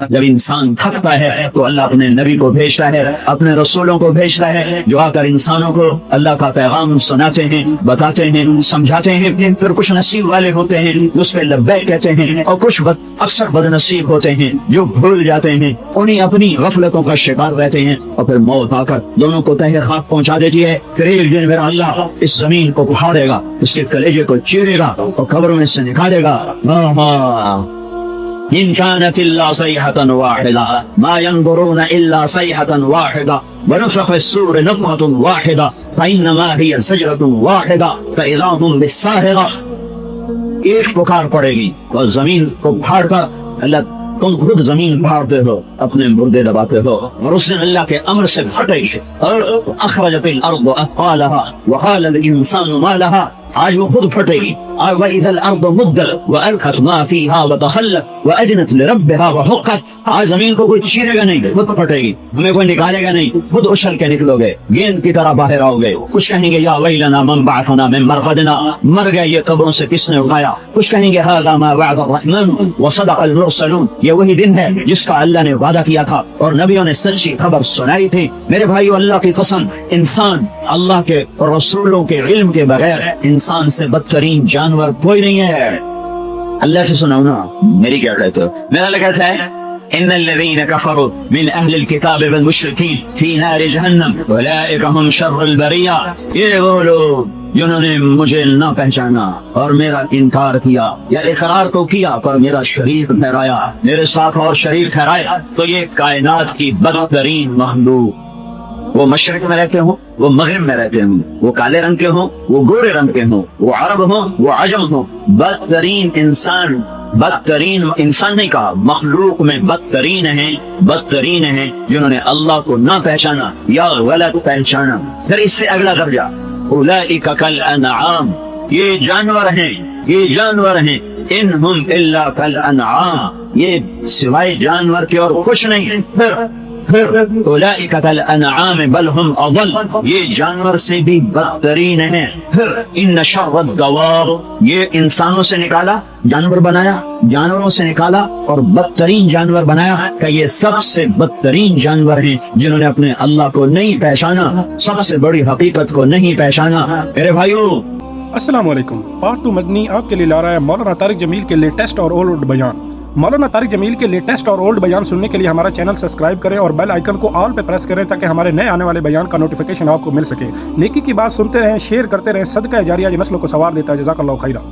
جب انسان تھکتا ہے تو اللہ اپنے نبی کو بھیجتا ہے، اپنے رسولوں کو بھیجتا ہے، جو آ کر انسانوں کو اللہ کا پیغام سناتے ہیں، بتاتے ہیں، سمجھاتے ہیں۔ پھر کچھ نصیب والے ہوتے ہیں جو اس پہ لبیک کہتے ہیں، اور کچھ اکثر بد نصیب ہوتے ہیں جو بھول جاتے ہیں، انہیں اپنی غفلتوں کا شکار رہتے ہیں، اور پھر موت آ کر دونوں کو تہہ خاک پہنچا دیتی ہے۔ پھر ایک دن میرا اللہ اس زمین کو اکھاڑے گا، اس کے کلیجے کو چیرے گا اور قبروں میں سے نکالے گا۔ إن كانت إلا صيحة واحدة ما ينظرون إلا صيحة واحدة ونفخ الصور نفخة واحدة فإنما هي زجرة واحدة فإذا هم بالساهرة۔ ایک پکار پڑے گی اور زمین کو پھاڑ کر اللہ تم خود زمین پھاڑتے ہو، اپنے مردے دباتے ہو، اور اس دن اللہ کے امر سے پھٹے گی۔ اور اخرجت الارض اثقالها وقال الانسان ما لها، آج وہ خود پھٹے گی۔ اور وَإِذَا الْأَرْضُ مُدَّتْ وَأَلْقَتْ مَا فِيهَا وَتَخَلَّتْ وَأَذِنَتْ لِرَبِّهَا وَحُقَّتْ، آج زمین کو کوئی چیرے گا نہیں، خود پھٹے گی، ہمیں کوئی نکالے گا نہیں، خود اچھل کے نکلو گے، گیند کی طرح باہر آؤ گے۔ کچھ کہیں گے یا ویلنا من بعثنا من مرقدنا، مر گئے یہ قبروں سے کس نے اٹھایا۔ کچھ کہیں گے هذا ما وعد الرحمن وصدق المرسلون، یہ وہی دن ہے جس کا اللہ نے وعدہ کیا تھا اور نبیوں نے سچی خبر سنائی تھی۔ میرے بھائیو، اللہ کی قسم، انسان اللہ کے رسولوں کے علم کے بغیر انسان سے بدترین جانور کوئی نہیں ہے۔ اللہ سے سناؤ نا، میری کیا کہتے ہو؟ میرا اللہ کہتا ہے ان الذين كفروا من اهل الكتاب والمشركين في نار جهنم اولئك هم شر البرية۔ یہ وہ لوگ جنہوں نے مجھے نہ پہچانا اور میرا انکار کیا، یا اقرار تو کیا پر میرا شریک ٹھہرایا، میرے ساتھ اور شریک ٹھہرایا، تو یہ کائنات کی بدترین مخلوق، وہ مشرق میں رہتے ہوں، وہ مغرب میں رہتے ہوں، وہ کالے رنگ کے ہوں، وہ گورے رنگ کے ہوں، وہ عرب ہوں، وہ عجم ہوں، بدترین انسان، بدترین انسان نہیں کہا، مخلوق میں بدترین ہیں جنہوں نے اللہ کو نہ پہچانا یا غلط پہچانا۔ پھر اس سے اگلا درجہ اولئک کالانعام، یہ جانور ہیں، انہم الا کالانعام، یہ سوائے جانور کے اور کچھ نہیں۔ پھر اولئک کالانعام بل ہم اضل، یہ جانور سے بھی بدترین ہیں۔ پھر ان شر الدواب، یہ انسانوں سے نکالا، جانور بنایا، جانوروں سے نکالا اور بدترین جانور بنایا کہ یہ سب سے بدترین جانور ہیں جنہوں نے اپنے اللہ کو نہیں پہچانا، سب سے بڑی حقیقت کو نہیں پہچانا۔ میرے بھائیو، السلام علیکم۔ پارٹ 2 مدنی آپ کے لیے لا رہا ہے مولانا طارق جمیل کے لیٹسٹ اور اولڈ بیان۔ مولانا طارق جمیل کے لیٹسٹ اور اولڈ بیان سننے کے لیے ہمارا چینل سبسکرائب کریں اور بیل آئیکن کو آل پہ پریس کریں تاکہ ہمارے نئے آنے والے بیان کا نوٹیفیکیشن آپ کو مل سکے۔ نیکی کی بات سنتے رہیں، شیئر کرتے رہیں، صدقہ جاریہ جو نسلوں کو سوار دیتا ہے۔ جزاک اللہ خیرہ۔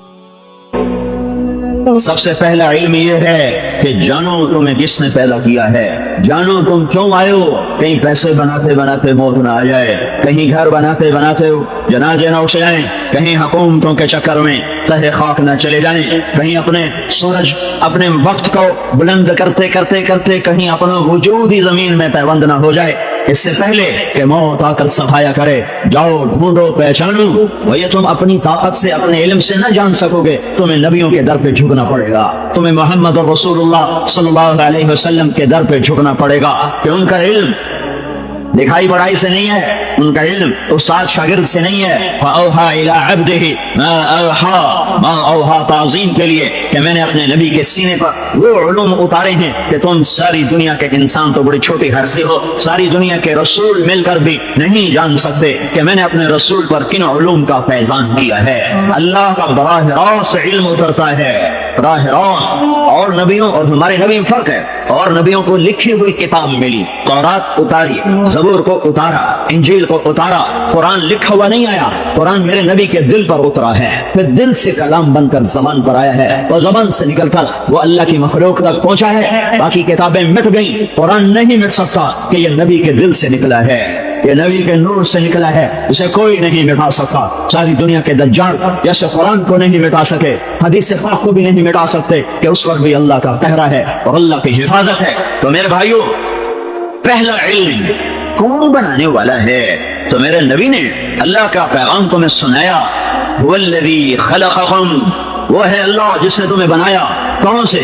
سب سے پہلا علم یہ ہے کہ جانو تمہیں کس نے پیدا کیا ہے، جانو تم کیوں آئے ہو۔ کہیں پیسے بناتے بناتے موت نہ آ جائے، کہیں گھر بناتے بناتے جنازے نہ اٹھ جائیں، کہیں حکومتوں کے چکر میں تہہ خاک نہ چلے جائیں، کہیں اپنے وقت کو بلند کرتے کرتے کہیں اپنا وجود ہی زمین میں پیوند نہ ہو جائے۔ اس سے پہلے کہ موت آ کر صفایا کرے، جاؤ ڈھونڈو، پہچانو۔ وہ یہ تم اپنی طاقت سے، اپنے علم سے نہ جان سکو گے، تمہیں نبیوں کے در پہ جھکنا پڑے گا، تمہیں محمد رسول اللہ صلی اللہ علیہ وسلم کے در پہ جھکنا پڑے گا کہ ان کا علم دکھائی بڑائی سے نہیں ہے، ان کا علم استاد شاگرد سے نہیں ہے۔ فَأَوْحَا إِلَىٰ عَبْدِهِ مَا أَوْحَا، مَا أَوْحَا تعظیم کے لیے کہ میں نے اپنے نبی کے سینے پر وہ علوم اتارے ہیں کہ تم ساری دنیا کے انسان تو بڑی چھوٹی ہستی ہو، ساری دنیا کے رسول مل کر بھی نہیں جان سکتے کہ میں نے اپنے رسول پر کن علوم کا فیضان کیا ہے۔ اللہ کا براہ راست علم اترتا ہے، براہ راست، اور نبیوں اور ہمارے نبی میں فرق ہے۔ اور نبیوں کو لکھی ہوئی کتاب ملی، تورات اتاری، زبور کو اتارا، انجیل کو اتارا، قرآن لکھا ہوا نہیں آیا، قرآن میرے نبی کے دل پر اترا ہے، پھر دل سے کلام بن کر زبان پر آیا ہے، اور زبان سے نکل کر وہ اللہ کی مخلوق تک پہنچا ہے۔ باقی کتابیں مٹ گئیں، قرآن نہیں مٹ سکتا کہ یہ نبی کے دل سے نکلا ہے، یہ نبی کے نور سے نکلا ہے، اسے کوئی نہیں مٹا سکتا۔ ساری دنیا کے دجال جیسے قرآن کو نہیں مٹا سکے، حدیث پاک کو بھی نہیں مٹا سکتے کہ اس وقت بھی اللہ کا قہر ہے اور اللہ کی حفاظت ہے۔ تو میرے بھائیو، پہلا علم کون بنانے والا ہے؟ تو میرے نبی نے اللہ کا پیغام تمہیں سنایا، والذی خلقکم، وہ ہے اللہ جس نے تمہیں بنایا۔ کہاں سے؟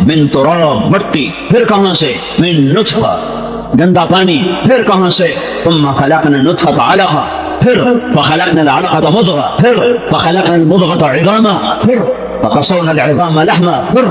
من تراب، مٹی، پھر کہاں سے؟ من نطفہ، گندا پانی، پھر کہاں سے؟ ثم خلقنا النطفة علقة، پھر فخلقنا العلقة مضغة، پھر فخلقنا المضغة عظاما، پھر فقصونا العظام لحما، پھر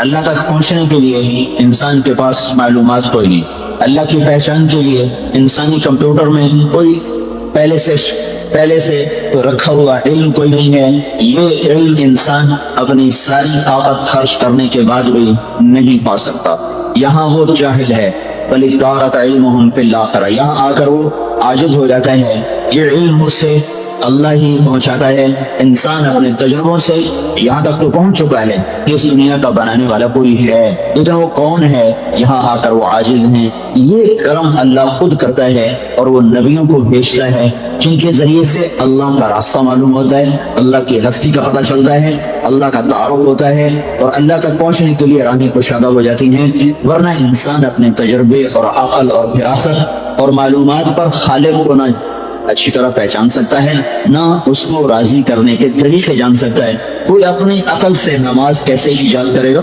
اللہ تک پہنچنے کے لیے انسان کے پاس معلومات کوئی نہیں، اللہ کی پہچان کے لیے انسانی کمپیوٹر میں کوئی پہلے سے تو رکھا ہوا علم کوئی نہیں ہے، یہ علم انسان اپنی ساری طاقت خرچ کرنے کے بعد بھی نہیں پا سکتا۔ یہاں وہ جاہل ہے، فَلِدَّارَكَ عِلْمُهُمْ فِي الْآخِرَةِ، یہاں آ کر وہ عاجز ہو جاتا ہے، یہ علم اسے اللہ ہی پہنچاتا ہے۔ انسان اپنے تجربوں سے یہاں تک تو پہنچ چکا ہے کہ اس دنیا کا بنانے والا کوئی ہے، لیکن وہ کون ہے؟ یہاں آ کر وہ عاجز ہیں۔ یہ کرم اللہ خود کرتا ہے اور وہ نبیوں کو بھیجتا ہے جن کے ذریعے سے اللہ کا راستہ معلوم ہوتا ہے، اللہ کی ہستی کا پتہ چلتا ہے، اللہ کا تعارف ہوتا ہے اور اللہ تک پہنچنے کے لیے راہیں کشادہ ہو جاتی ہیں۔ ورنہ انسان اپنے تجربے اور عقل اور فراست اور معلومات پر خالق کو نہ اچھی طرح پہچان سکتا ہے، نہ اس کو راضی کرنے کے طریقے جان سکتا ہے۔ کوئی اپنی عقل سے نماز کیسے ایجاد کرے گا؟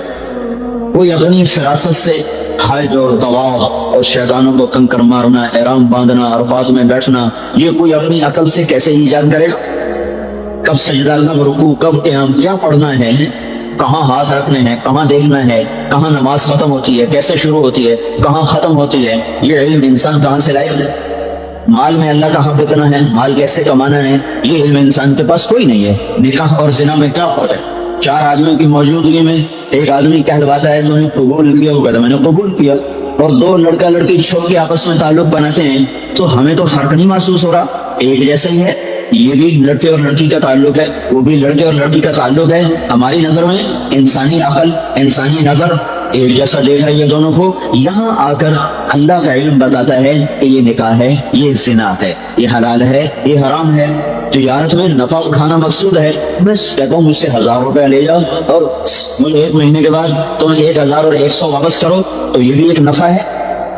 کوئی اپنی فراست سے حج اور طواف اور شیطانوں کو کنکر مارنا، احرام باندھنا، عرفات میں بیٹھنا، یہ کوئی اپنی عقل سے کیسے ایجاد کرے گا؟ کب سجدہ، کب رکوع، کب قیام، کیا پڑھنا ہے، کہاں ہاتھ رکھنے ہیں، کہاں دیکھنا ہے، کہاں نماز ختم ہوتی ہے، کیسے شروع ہوتی ہے، کہاں ختم ہوتی ہے، یہ علم انسان کہاں سے لائے گا؟ مال میں اللہ کہاں بکنا ہے، مال کیسے کمانا ہے، یہ علم انسان کے پاس کوئی نہیں ہے۔ نکاح اور زنا میں کیا فرق ہے؟ 4 آدمیوں کی موجودگی میں ایک آدمی کہلواتا ہے تو نے قبول کیا ہوگا، تو میں نے قبول کیا، اور 2 لڑکا لڑکی چھوڑ کے آپس میں تعلق بناتے ہیں تو ہمیں تو فرق نہیں محسوس ہو رہا، ایک جیسا ہی ہے۔ یہ بھی لڑکے اور لڑکی کا تعلق ہے، وہ بھی لڑکے اور لڑکی کا تعلق ہے۔ ہماری نظر میں انسانی عقل، انسانی نظر ایک جیسا دیکھ رہی ہے دونوں کو۔ یہاں آ کر اللہ کا علم بتاتا ہے کہ یہ نکاح ہے، یہ زنا ہے، یہ حلال ہے، یہ حرام ہے۔ تجارت میں نفع اٹھانا مقصود ہے، میں کہتا ہوں مجھ سے 1000 روپے لے جاؤ اور مجھے 1 مہینے کے بعد تم 1000 اور 100 واپس کرو، تو یہ بھی ایک نفع ہے۔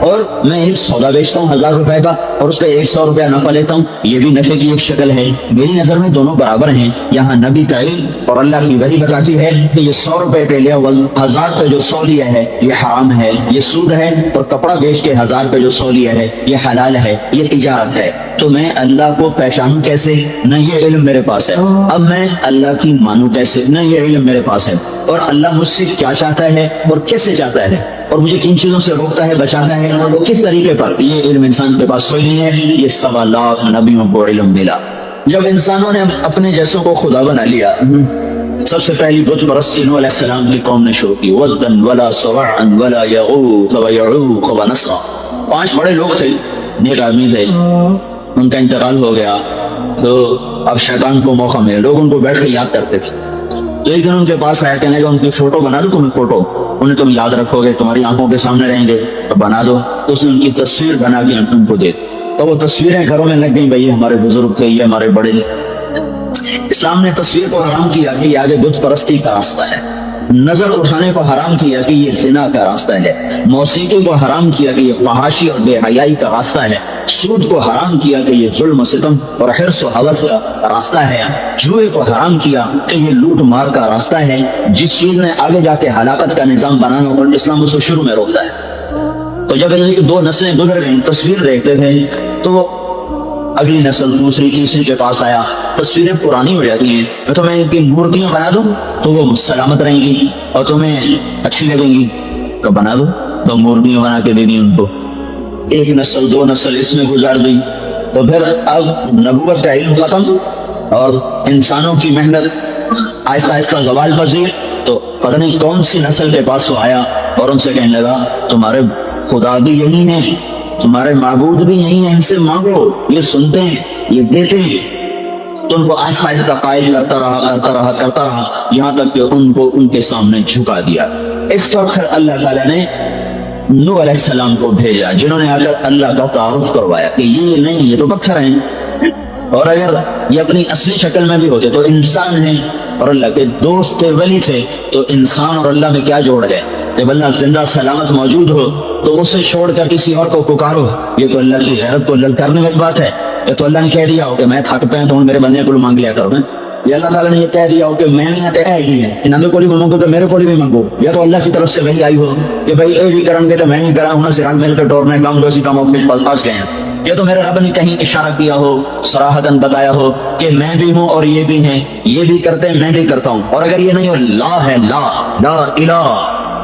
اور میں ایک سودا بیچتا ہوں 1000 روپے کا اور اس کا 100 روپیہ نفع لیتا ہوں، یہ بھی نفع کی ایک شکل ہے۔ میری نظر میں دونوں برابر ہیں۔ یہاں نبی کا علم اور اللہ کی وحی بتاتی ہے کہ یہ 100 روپے پہ لیا ہوا 1000 پہ جو 100 لیا ہے یہ حرام ہے، یہ سود ہے، اور کپڑا بیچ کے 1000 پہ جو 100 لیا ہے یہ حلال ہے، یہ تجارت ہے۔ تو میں اللہ کو پہچانوں کیسے؟ نہ یہ علم میرے پاس ہے۔ اب میں اللہ کی مانوں کیسے؟ نہ یہ علم میرے پاس ہے۔ اور اللہ مجھ سے کیا چاہتا ہے اور کیسے چاہتا ہے، اور مجھے کن چیزوں سے روکتا ہے، بچاتا ہے، وہ کس طریقے پر، یہ علم انسان کے پاس کوئی نہیں ہے۔ یہ 1.25 لاکھ نبیوں کو علم ملا۔ جب انسانوں نے اپنے جیسوں کو خدا بنا لیا، سب سے پہلی بت پرستی نوح علیہ السلام کی قوم نے شروع کی۔ وَدًّا وَلَا سُوَعًا وَلَا يَغُوثَ وَيَعُوقَ وَنَسْرًا، 5 بڑے لوگ تھے، نیک آدمی تھے، ان کا انتقال ہو گیا تو اب شیطان کو موقع ملا، لوگ ان کو بیٹھ کے یاد کرتے تھے۔ ایک دن ان کے پاس آیا، کہنے لگا ان کی فوٹو بنا دو، تمہیں فوٹو، انہیں تم یاد رکھو گے، تمہاری آنکھوں کے سامنے رہیں گے، تو بنا دو۔ تو اس نے ان کی تصویر بنا کے ان کو دے، تو وہ تصویریں گھروں میں لگ گئی، بھائی ہمارے بزرگ تھے، یہ ہمارے بڑے تھے۔ اسلام نے تصویر کو حرام کیا کہ یہ آگے بت پرستی کا راستہ ہے، نظر اٹھانے کو حرام کیا کہ یہ زنا کا راستہ ہے، موسیقی کو حرام کیا کہ یہ فحاشی اور بے حیائی کا راستہ ہے، سود کو حرام کیا کہ یہ ظلم و ستم اور حرص و ہوس کا راستہ ہے، جوئے کو حرام کیا کہ یہ لوٹ مار کا راستہ ہے۔ جس چیز نے آگے جا کے ہلاکت کا نظام بنانا اور اسلام اس کو شروع میں روکتا ہے۔ تو جب 2 نسلیں گزر گئیں، تصویر دیکھتے تھے تو اگلی نسل دوسری تیسری کے پاس آیا، تصویریں پرانی ہو جاتی ہیں، تو میں ان کی مورتیاں بنا دوں تو وہ سلامت رہیں گی اور تمہیں اچھی لگیں گی، تو بنا دو، تو مورتیاں بنا کے دے دی ان کو۔ 1 نسل 2 نسل اس میں گزار دی، تو پھر اب نبوت کا علم ختم اور انسانوں کی محنت آہستہ آہستہ زوال پذیر، تو پتہ نہیں کون سی نسل کے پاس وہ آیا اور ان سے کہنے لگا تمہارے خدا بھی یہی ہیں، تمہارے معبود بھی یہی ہیں، ان سے مانگو، یہ سنتے ہیں، یہ دیتے ہیں۔ تو ان کو آہستہ آہستہ قائل کرتا رہا یہاں تک کہ ان کو ان کے سامنے جھکا دیا۔ اس وقت اللہ تعالیٰ نے نوح علیہ السلام کو بھیجا، جنہوں نے آ کر اللہ کا تعارف کروایا کہ یہ نہیں، یہ تو پتھر ہیں، اور اگر یہ اپنی اصلی شکل میں بھی ہوتے تو انسان ہیں اور اللہ کے دوست تھے، ولی تھے، تو انسان اور اللہ میں کیا جوڑ ہے؟ جب اللہ زندہ سلامت موجود ہو تو اسے چھوڑ کر کسی اور کو پکارو، یہ تو اللہ کی غیرت کو للکارنے والی بات ہے۔ یہ تو اللہ نے کہہ دیا ہو کہ میں تھک پہ تو میرے بندے کو مانگ لیا کرو، یہ اللہ تعالیٰ نے یہ کہہ دیا ہو کہ میں نہیں آتے ہی ہے، ان کو بھی مانگو تو میرے کو بھی مانگو، یا تو اللہ کی طرف سے وہی آئی ہو کہ بھائی اے بھی کرن گے تو میں نہیں کرا ہوں، سے رنگ مل کر ٹورنے کام دوسری کام اپنے پاس گئے ہیں، یا تو میرے رب نے کہیں اشارہ کیا ہو، صراحتاً بتایا ہو کہ میں بھی ہوں اور یہ بھی ہیں، یہ بھی کرتے ہیں میں بھی کرتا ہوں۔ اور اگر یہ نہیں ہو، لا ہے، لا الہ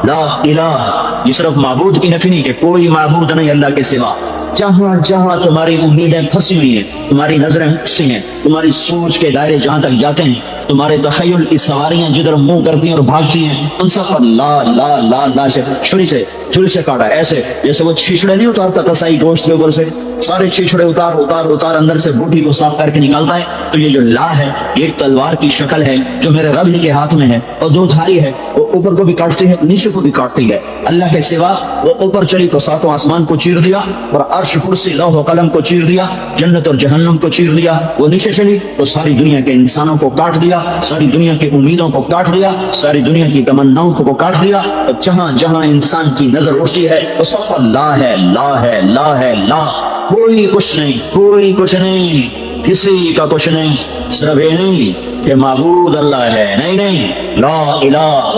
لا الہ، یہ صرف معبود کی نفی نہیں کہ کوئی معبود نہیں اللہ کے سوا۔ جہاں جہاں تمہاری امیدیں پھنسی ہوئی ہیں، تمہاری نظریں پھنسی ہیں، تمہاری سوچ کے دائرے جہاں تک جاتے ہیں، تمہارے تخیل کی سواریاں جدھر منہ کرتی ہیں اور بھاگتی ہیں، ان سب پر لا لا لا لا سے چھری سے کاٹا، ایسے جیسے وہ چھیچڑے نہیں اتارتا کسائی گوشت کے اوپر سے، سارے چھیچڑے اتار اندر سے بوٹی کو صاف کر کے نکالتا ہے۔ تو یہ جو لا ہے یہ ایک تلوار کی شکل ہے جو میرے رب ہی کے ہاتھ میں ہے، اور دو دھاری ہے، وہ اوپر کو بھی کاٹتی ہے نیچے کو بھی کاٹتی ہے۔ اللہ کے سوا وہ اوپر چلی تو ساتوں آسمان کو چیر دیا، اور عرش کرسی لوح و قلم کو چیر دیا، جنت اور جہنم کو چیر دیا۔ وہ نیچے چلی تو ساری دنیا کے انسانوں کو کاٹ دیا، ساری دنیا کی امیدوں کو کاٹ دیا، ساری دنیا کی تمناؤں کو کاٹ دیا۔ اور جہاں جہاں انسان کی نظر اٹھتی ہے وہ سب پر لا ہے لا ہے لا ہے لا، کوئی کچھ نہیں، کوئی کچھ نہیں، کسی کا کچھ نہیں، صرف یہ نہیں کہ معبود اللہ ہے، نہیں نہیں، لا الہ،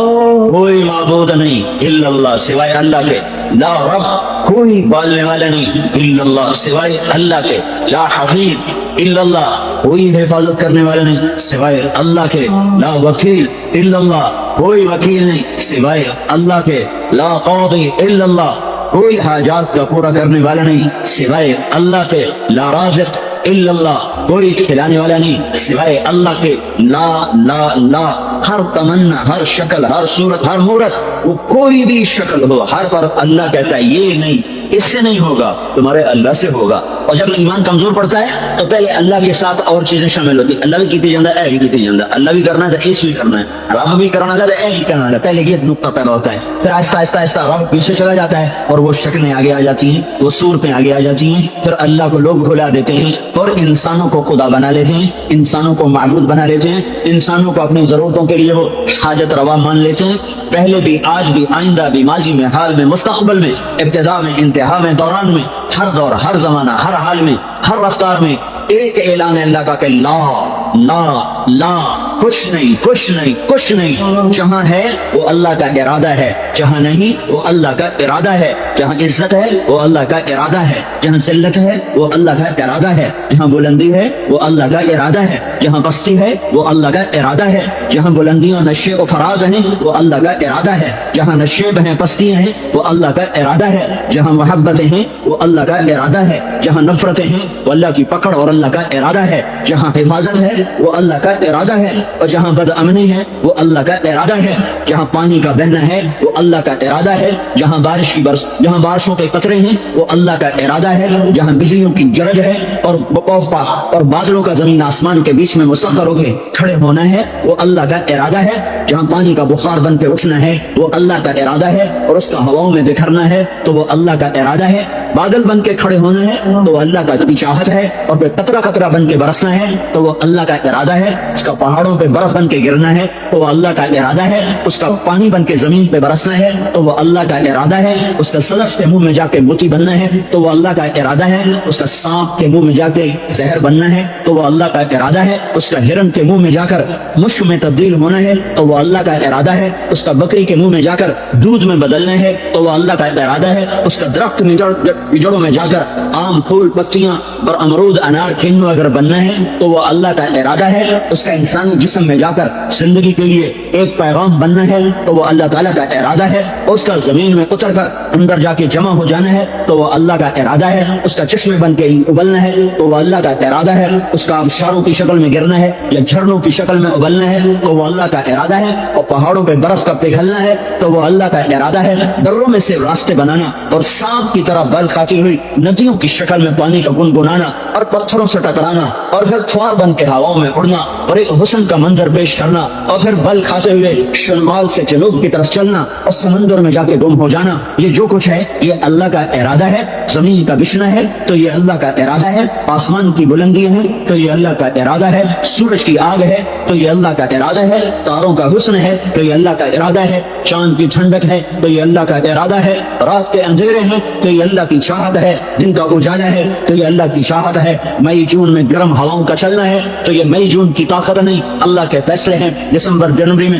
کوئی معبود نہیں الا اللہ، سوائے اللہ کے، لا رب، کوئی پالنے والا نہیں الا اللہ، سوائے اللہ کے، لا حفیظ الا اللہ، کوئی حفاظت کرنے والا نہیں سوائے اللہ کے، لا وکیل الا اللہ، کوئی وکیل نہیں سوائے اللہ کے، لا قاضی الا اللہ، کوئی حاجات کا پورا کرنے والا نہیں سوائے اللہ کے، لا رازق الا اللہ، کوئی کھلانے والا نہیں سوائے اللہ کے، لا لا لا، ہر تمنا، ہر شکل، ہر صورت، ہر مورت، وہ کوئی بھی شکل ہو، ہر پر اللہ کہتا ہے یہ نہیں، اس سے نہیں ہوگا، تمہارے اللہ سے ہوگا۔ اور جب ایمان کمزور پڑتا ہے تو پہلے اللہ کے ساتھ اور چیزیں شامل ہوتی ہیں، اللہ بھی کیتی جاندہ ہے، اے بھی کیتی جاندہ، اللہ بھی کرنا ہے تو اس بھی کرنا ہے، رب بھی کرنا ہے تو اے بھی کرنا ہے، پہلے یہ نقطہ پیدا ہوتا ہے، پھر آہستہ آہستہ آہستہ رب پیچھے چلا جاتا ہے اور وہ شکلیں آگے آ جاتی ہیں، وہ صورتیں آگے آ جاتی ہیں، پھر اللہ کو لوگ بھلا دیتے ہیں اور انسانوں کو خدا بنا لیتے ہیں، انسانوں کو معبود بنا لیتے ہیں، انسانوں کو اپنی ضرورتوں کے لیے وہ حاجت روا مان لیتے ہیں، پہلے بھی، آج بھی، آئندہ بھی، ماضی میں، حال میں، مستقبل میں، ابتدا میں، انتہا میں، دوران میں، ہر دور، ہر زمانہ، ہر حال میں، ہر رفتار میں ایک اعلان ہے اللہ کا کہ لا لا لا، کچھ نہیں، کچھ نہیں، کچھ نہیں، جہاں ہے وہ اللہ کا ارادہ ہے، جہاں نہیں وہ اللہ کا ارادہ ہے، جہاں عزت ہے وہ اللہ کا ارادہ ہے، جہاں ذلت ہے وہ اللہ کا ارادہ ہے، جہاں بلندی ہے وہ اللہ کا ارادہ ہے، جہاں پستی ہے وہ اللہ کا ارادہ ہے، جہاں بلندیاں نشے و فراز ہیں وہ اللہ کا ارادہ ہے، جہاں نشیب ہیں، پستیاں ہیں وہ اللہ کا ارادہ ہے، جہاں محبتیں ہیں وہ اللہ کا ارادہ ہے، جہاں نفرتیں ہیں وہ اللہ کی پکڑ اور اللہ کا ارادہ ہے، جہاں حفاظت ہے وہ اللہ کا ارادہ ہے، اور جہاں بد امنی ہے وہ اللہ کا ارادہ ہے، جہاں پانی کا بہنا ہے وہ اللہ کا ارادہ ہے، جہاں جہاں بارشوں کے قطرے ہیں وہ اللہ کا ارادہ ہے، جہاں بجلیوں کی گرج ہے اور بادلوں کا زمین آسمان کے بیچ میں مسخر ہو کے کھڑے ہونا ہے وہ اللہ کا ارادہ ہے، جہاں پانی کا بخار بن کے اٹھنا ہے وہ اللہ کا ارادہ ہے، اور اس کا ہواؤں میں بکھرنا ہے تو وہ اللہ کا ارادہ ہے، بادل بن کے کھڑے ہونا ہے تو وہ اللہ کا چاہت ہے، اور پھر قطرہ قطرہ بن کے برسنا ہے تو وہ اللہ کا ارادہ ہے، اس کا پہاڑوں پہ برف بن کے گرنا ہے تو وہ اللہ کا ارادہ ہے، اس کا پانی بن کے زمین پہ برسنا ہے تو وہ اللہ کا ارادہ ہے، اس کا صدف کے منہ میں جا کے موتی بننا ہے تو وہ اللہ کا ارادہ ہے، اس کا سانپ کے منہ میں جا کے زہر بننا ہے تو وہ اللہ کا ارادہ ہے، اس کا ہرن کے منہ میں جا کر مشک میں تبدیل ہونا ہے تو وہ اللہ کا ارادہ ہے، اس کا بکری کے منہ میں جا کر دودھ میں بدلنا ہے تو وہ اللہ کا ارادہ ہے، اس کا درخت میں جڑوں میں جا کر آم، پھول، پتیاں اور امرود، انار، کینو اگر بننا ہے تو وہ اللہ کا ارادہ ہے، اس کا انسانی جسم میں جا کر زندگی کے لیے ایک پیغام بننا ہے تو وہ اللہ تعالیٰ کا ارادہ ہے، اس کا زمین میں اتر کر اندر جا کے جمع ہو جانا ہے تو وہ اللہ کا ارادہ ہے، اس کا چشمے بن کے ابلنا ہے تو وہ اللہ کا ارادہ ہے، اس کا آبشاروں کی شکل میں گرنا ہے یا جھرنوں کی شکل میں ابلنا ہے تو وہ اللہ کا ارادہ ہے، اور پہاڑوں پہ برف کا پگھلنا ہے تو وہ اللہ کا ارادہ ہے، دروں میں سے راستے بنانا اور سانپ کی طرح بل کھاتی ہوئی ندیوں کی شکل میں پانی کا گنگنانا اور پتھروں سے ٹکرانا اور پھر تھوار بن کے ہواؤں میں اڑنا اور ایک حسن کا منظر پیش کرنا اور پھر بل کھاتے ہوئے شمال سے جنوب کی طرف چلنا اور سمندر میں جا کے گم ہو جانا، یہ جو کچھ ہے یہ اللہ کا ارادہ ہے، زمین کا بچھنا ہے تو یہ اللہ کا ارادہ ہے، آسمان کی بلندیاں ہیں تو یہ اللہ کا ارادہ ہے، سورج کی آگ ہے تو یہ اللہ کا ارادہ ہے، تاروں کا حسن ہے تو یہ اللہ کا ارادہ ہے، چاند کی ٹھنڈک ہے تو یہ اللہ کا ارادہ ہے، رات کے اندھیرے ہیں تو یہ اللہ کی چاہت ہے، دن کا اجالا ہے تو یہ اللہ کی چاہت ہے، مئی جون میں گرم ہواؤں کا چلنا ہے تو یہ مئی جون کی طاقت نہیں، اللہ کے فیصلے ہیں، دسمبر جنوری میں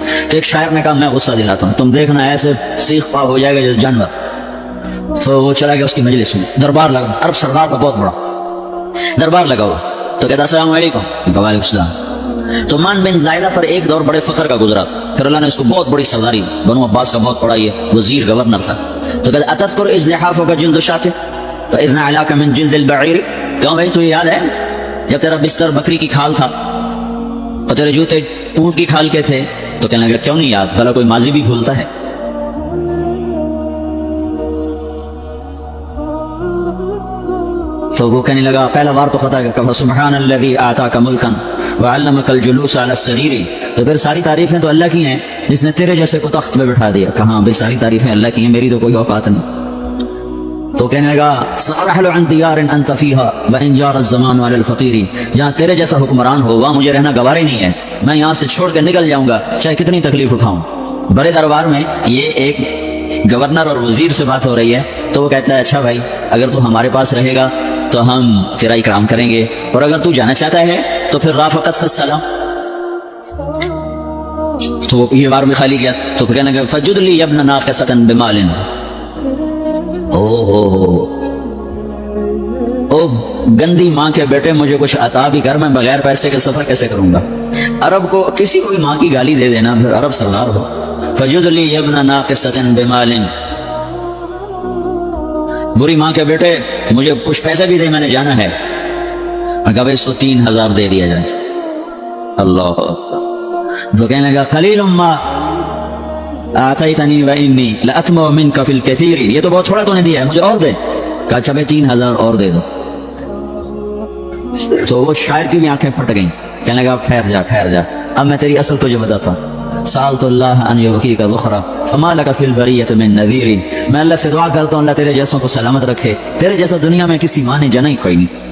تو ایک شاعر نے کہا میں غصہ دلاتا ہوں، تم دیکھنا ایسے سیخ پا ہو جائے گا جیسے جانور۔ تو وہ چلا گیا اس کی مجلس میں، دربار لگا، عرب سردار کا بہت بڑا دربار لگا ہوا، تو کہتا السلام علیکم، وعلیکم السلام۔ تو مان بن زائدہ پر ایک دور بڑے فخر کا گزرا تھا، پھر اللہ نے اس کو بہت بڑی سرداری، بنو عباس کا بہت بڑا یہ وزیر گورنر تھا۔ تو کہتا اتذکر اذ لحافک جلد شاۃ فاذ نعلاک من جلد البعیر، کیوں بھائی تو یاد ہے جب تیرا بستر بکری کی کھال تھا اور تیرے جوتے اونٹ کی کھال کے تھے؟ تو کہنے لگا کیوں نہیں یاد، بھلا کوئی ماضی بھی بھولتا ہے؟ تو وہ کہنے لگا پہلا بار تو خطا کہ سبحان الذی آتاک ملکا وعلمک الجلوس علی السریر، تو پھر ساری تعریفیں تو اللہ کی ہیں جس نے تیرے جیسے کو تخت پہ بٹھا دیا۔ کہاں بھی ساری تعریفیں اللہ کی ہیں، میری تو کوئی اوقات نہیں۔ تو کہنے لگا سأرحل عن دیار انت فیہا وان جار الزمان علی الفقیر، جہاں تیرے جیسا حکمران ہو وہاں مجھے رہنا گوارا نہیں ہے، میں یہاں سے چھوڑ کے نکل جاؤں گا چاہے کتنی تکلیف اٹھاؤں۔ بڑے دربار میں یہ ایک گورنر اور وزیر سے بات ہو رہی ہے، تو وہ کہتا ہے اچھا بھائی اگر تو ہمارے پاس رہے گا تو ہم تیرا اکرام کریں گے، اور اگر تو جانا چاہتا ہے تو پھر رافقت السلام۔ تو وہ یہ بار میں خالی گیا، تو پھر کہنے لگا فجد لی ابن ناقصۃ بمال، او گندی ماں کے بیٹے مجھے کچھ عطا بھی کر، میں بغیر پیسے کے سفر کیسے کروں گا؟ عرب کو کسی کو ماں کی گالی دے دینا، پھر عرب سردار ہو۔ فجد لی ابن ناقصۃ بمال، بری ماں کے بیٹے مجھے کچھ پیسے بھی دے، میں نے جانا ہے۔ میں کہا بھائی اس کو 3000 دے دیا جائے۔ اللہ تو کہنے لگا قلیل ما آتیتنی وانی لأطمع منک فی الکثیر، یہ تو بہت تھوڑا تو نے دیا ہے، مجھے اور دے۔ کہا اچھا بھائی 3000 اور دے دو۔ تو وہ شاعر کی بھی آنکھیں پھٹ گئیں، کہنے لگا ٹھہر جا ٹھہر جا، اب میں تیری اصل تجھے بتاتا ہوں۔ سألت اللہ ان یبقیک ذخرا فما لک فی البریۃ من نذیر، میں اللہ سے دعا کرتا ہوں اللہ تیرے جیسوں کو سلامت رکھے، تیرے جیسا دنیا میں کسی ماں نے جنا ہی کوئی نہیں۔